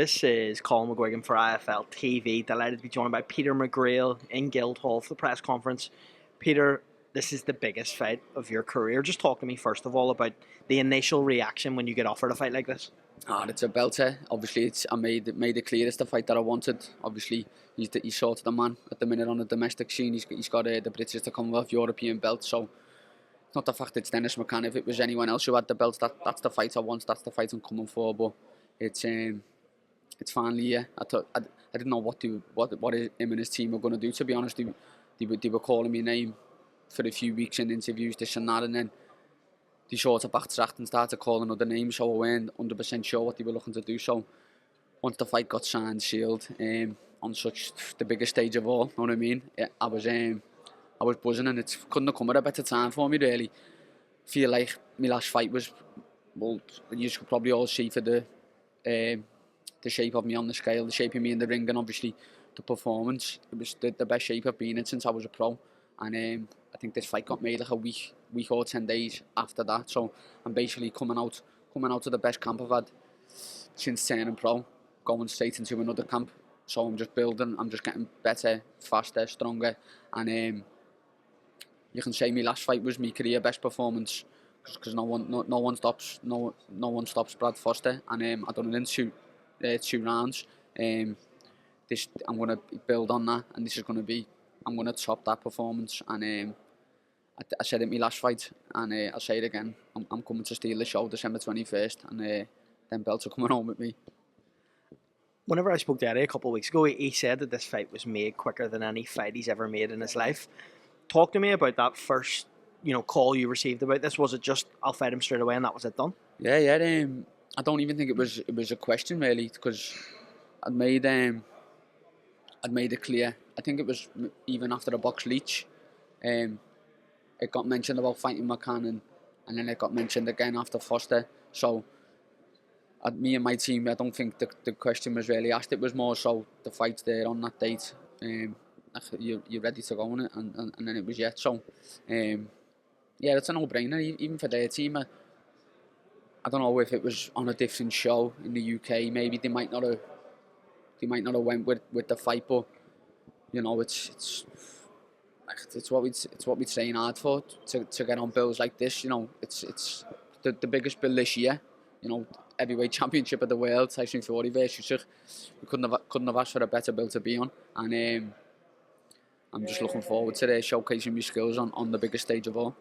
This is Colin McGuigan for IFLTV. Delighted to be joined by Peter Mcgrail in Guildhall for the press conference. Peter, this is the biggest fight of your career. Just talk to me first of all about the initial reaction when you get offered a fight like this. It's a belter. Obviously, I made it clear it's the fight that I wanted. Obviously, he's sort of the man at the minute on the domestic scene. He's got the British, the Commonwealth, European belt. So it's not the fact it's Dennis Mccann. If it was anyone else who had the belt, that's the fight I want. That's the fight I'm coming for. But it's finally here. I didn't know what him and his team were going to do. To be honest, they were calling me name for a few weeks in interviews, this and that, and then they sort of backtracked and started calling other names, so I weren't 100% sure what they were looking to do. So once the fight got signed, sealed, on such the biggest stage of all, you know what I mean? Yeah, I was buzzing, and it couldn't have come at a better time for me, really. Feel like my last fight was, well, you could probably all see for the shape of me on the scale, the shape of me in the ring, and obviously the performance. It was the best shape I've been in since I was a pro, and I think this fight got made like a week or 10 days after that. So I'm basically coming out of the best camp I've had since turning pro, going straight into another camp. So I'm just building, I'm just getting better, faster, stronger, and you can say my last fight was my career best performance, because no one stops Brad Foster, and I done it in two rounds. I'm going to build on that, and this is going to be, I'm going to top that performance. And I said it in my last fight, and I'll say it again. I'm coming to steal the show December 21st, and them belts are coming home with me. Whenever I spoke to Eddie a couple of weeks ago, he said that this fight was made quicker than any fight he's ever made in his life. Talk to me about that first, call you received about this. Was it just, I'll fight him straight away and that was it done? Yeah. I don't even think it was a question, really, because I'd made it clear. I think it was even after the box Leach. It got mentioned about fighting Mccann, and then it got mentioned again after Foster. So me and my team, I don't think the question was really asked. It was more so the fight's there on that date. You're ready to go on it, and then it was yet. So yeah, it's a no-brainer even for their team. I don't know if it was on a different show in the UK. Maybe they might not have went with the fight, but it's what we train hard for, to get on bills like this. It's the biggest bill this year. Heavyweight championship of the world, Tyson Fury versus Usyk. We couldn't have asked for a better bill to be on, and I'm just looking forward to showcasing my skills on the biggest stage of all.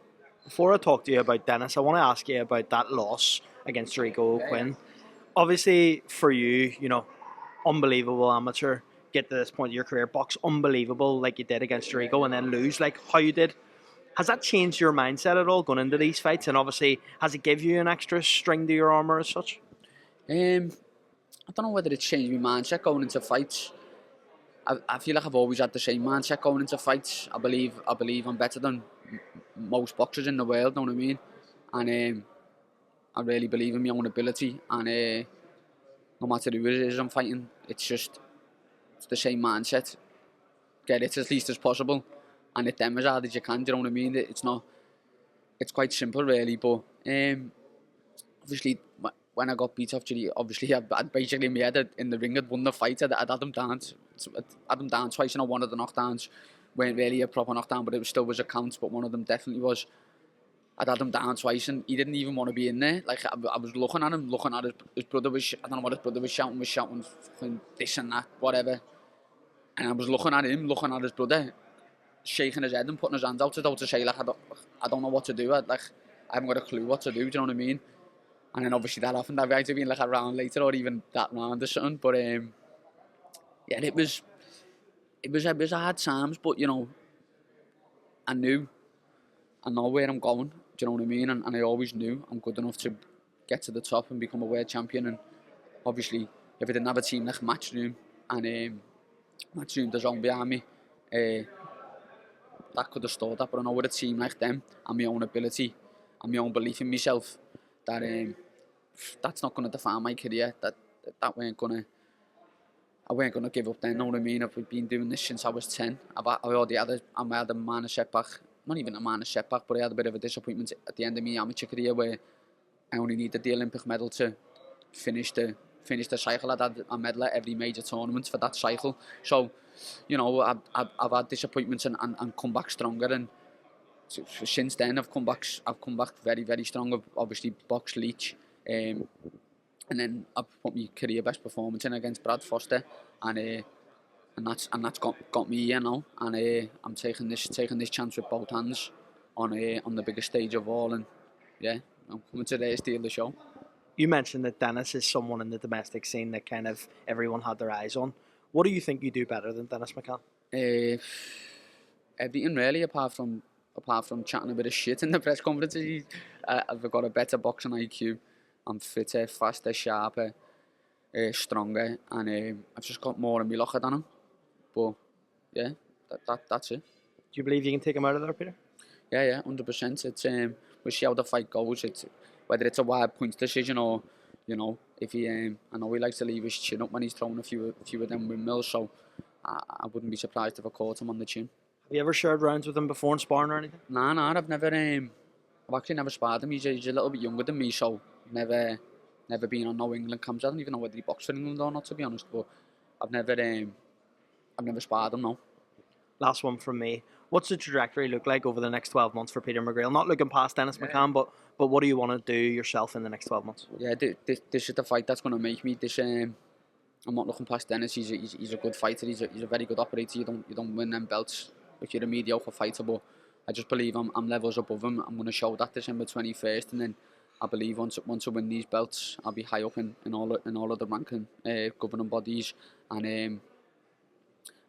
Before I talk to you about Dennis, I want to ask you about that loss against Rico Quinn. Obviously, for you, unbelievable amateur, get to this point of your career, box unbelievable like you did against Rico, and then lose like how you did. Has that changed your mindset at all going into these fights? And obviously, has it give you an extra string to your armour as such? I don't know whether it's changed my mindset going into fights. I feel like I've always had the same mindset going into fights. I believe I'm better than most boxers in the world, know what I mean? And I really believe in my own ability, and no matter who it is I'm fighting, it's the same mindset. Get it as least as possible, and hit them as hard as you can, do you know what I mean? It's quite simple, really, but obviously when I got beat off Judy, obviously I'd basically in my head in the ring I'd won the fight. I'd had him down twice, one of the knockdowns weren't really a proper knockdown, but it still was a count, but one of them definitely was. I'd had him down twice, and he didn't even want to be in there. Like, I was looking at him, looking at his brother was, I don't know what his brother was shouting this and that, whatever. And I was looking at him, looking at his brother, shaking his head and putting his hands out to say, like, I don't know what to do. I haven't got a clue what to do, do you know what I mean? And then obviously that happened. I'd have been like a round later, or even that round or something. But yeah, it was hard times, but I know where I'm going. Do you know what I mean? And I always knew I'm good enough to get to the top and become a world champion. And obviously, if I didn't have a team like Matchroom, and Matchroom the zone behind me, that could have stalled that. But I know with a team like them and my own ability and my own belief in myself, that that's not going to define my career. I weren't gonna give up then. Know what I mean? I've been doing this since I was 10. I already had a minor setback. Not even a minor setback, but I had a bit of a disappointment at the end of my amateur career, where I only needed the Olympic medal to finish the finished the cycle. I'd had a medal at every major tournament for that cycle. So, you know, I've had disappointments and come back stronger. And since then, I've come back very, very strong. I've obviously boxed Leach, and then I've put my career best performance in against Brad Foster, and that's got me here now. And I'm taking this chance with both hands on the biggest stage of all. And yeah, I'm coming today to steal the show. You mentioned that Dennis is someone in the domestic scene that kind of everyone had their eyes on. What do you think you do better than Dennis McCann? Everything really, apart from chatting a bit of shit in the press conferences. I've got a better boxing IQ. I'm fitter, faster, sharper, stronger, and I've just got more in my locker than him. But yeah, that's it. Do you believe you can take him out of there, Peter? Yeah, 100%. It's we'll see how the fight goes. It's whether it's a wide points decision or, you know, if he I know he likes to leave his chin up when he's throwing a few of them windmills. So I wouldn't be surprised if I caught him on the chin. Have you ever shared rounds with him before in sparring or anything? Nah, I've never. I've actually never sparred him. He's a little bit younger than me, so never been on no England camps. I don't even know whether he boxed for England or not, to be honest. But I've never sparred him, no. Last one from me. What's the trajectory look like over the next 12 months for Peter Mcgrail? Not looking past Dennis McCann, but what do you want to do yourself in the next 12 months? Yeah, this is the fight that's going to make me. I'm not looking past Dennis. He's a good fighter. He's a very good operator. You don't win them belts if you're a mediocre fighter. But I just believe I'm levels above him. I'm going to show that December 21st, and then I believe once I win these belts, I'll be high up in all of the ranking governing bodies, and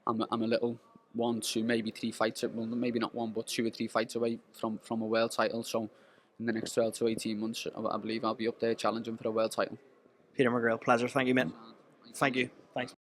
I'm a little 1, 2, maybe 3 fights. Well, maybe not 1, but 2 or 3 fights away from a world title. So in the next 12 to 18 months, I believe I'll be up there challenging for a world title. Peter Mcgrail, pleasure. Thank you, mate. Thank you. Thanks.